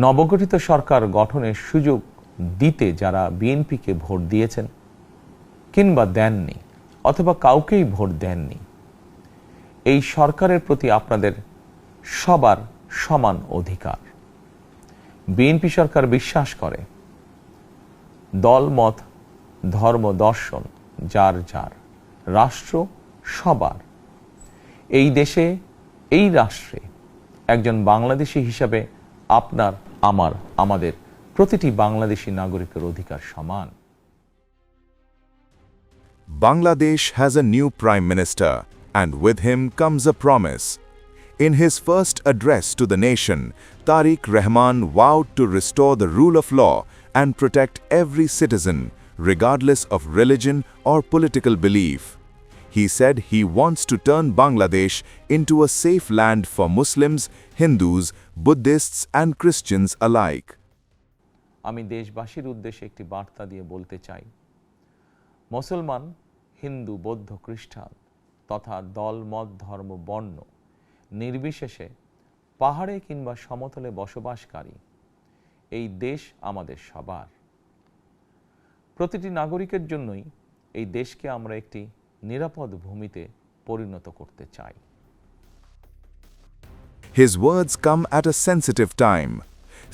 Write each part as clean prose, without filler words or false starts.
নবগঠিত সরকার গঠনের সুযোগ দিতে যারা বিএনপিকে ভোট দিয়েছেন কিংবা দেননি অথবা কাউকেই ভোট দেননি, এই সরকারের প্রতি আপনাদের সবার সমান অধিকার। বিএনপি সরকার বিশ্বাস করে দল, মত, ধর্ম, দর্শন যার যার, রাষ্ট্র সবার। এই দেশে, এই রাষ্ট্রে একজন বাংলাদেশী হিসাবে আপনার, আমার, আমাদের প্রতিটি বাংলাদেশী নাগরিকের অধিকার সমান। Bangladesh has a new Prime Minister, and with him comes a promise. In his first address to the nation, Tariq Rahman vowed to restore the rule of law and protect every citizen, regardless of religion or political belief. He said he wants to turn Bangladesh into a safe land for Muslims, Hindus, Buddhists and Christians alike. আমি দেশবাসীর উদ্দেশ্যে একটি বার্তা দিয়ে বলতে চাই, মুসলমান, হিন্দু, বৌদ্ধ, খ্রিস্টান তথা দল, মত, ধর্ম, বর্ণ নির্বিশেষে পাহাড়ে কিংবা সমতলে বসবাসকারী এই দেশ আমাদের সবার। প্রতিটি নাগরিকের জন্যই এই দেশকে আমরা একটি নিরাপদ ভূমিতে পরিণত করতে চাই। His words come at a sensitive time.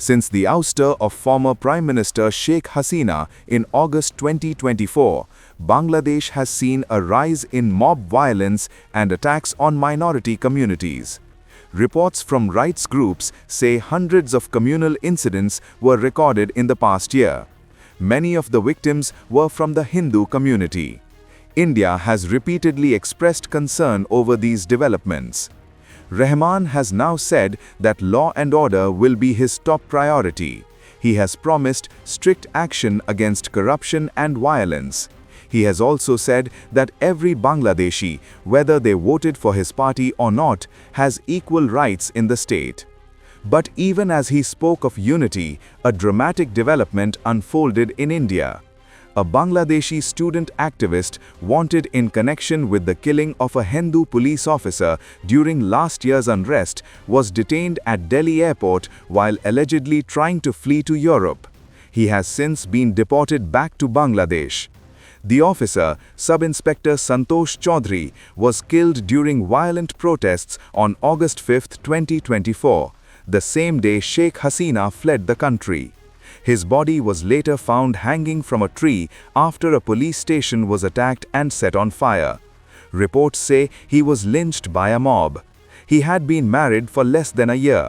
Since the ouster of former Prime Minister Sheikh Hasina in August 2024, Bangladesh has seen a rise in mob violence and attacks on minority communities. Reports from rights groups say hundreds of communal incidents were recorded in the past year. Many of the victims were from the Hindu community. India has repeatedly expressed concern over these developments. Rahman has now said that law and order will be his top priority. He has promised strict action against corruption and violence. He has also said that every Bangladeshi, whether they voted for his party or not, has equal rights in the state. But even as he spoke of unity, a dramatic development unfolded in India. A Bangladeshi student activist wanted in connection with the killing of a Hindu police officer during last year's unrest was detained at Delhi airport while allegedly trying to flee to Europe. He has since been deported back to Bangladesh. The officer, Sub-Inspector Santosh Chaudhary, was killed during violent protests on August 5, 2024, the same day Sheikh Hasina fled the country. His body was later found hanging from a tree after a police station was attacked and set on fire. Reports say he was lynched by a mob. He had been married for less than a year.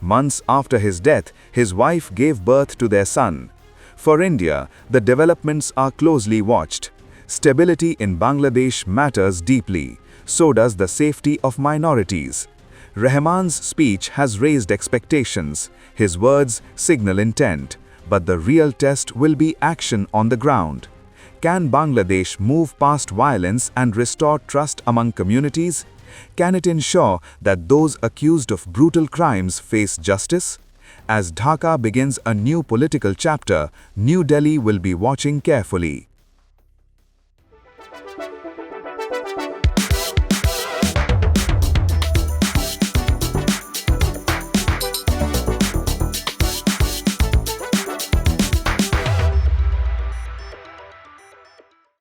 Months after his death, his wife gave birth to their son. For India, the developments are closely watched. Stability in Bangladesh matters deeply. So does the safety of minorities. Rahman's speech has raised expectations. His words signal intent. But the real test will be action on the ground. Can Bangladesh move past violence and restore trust among communities? Can it ensure that those accused of brutal crimes face justice? As Dhaka begins a new political chapter, New Delhi will be watching carefully.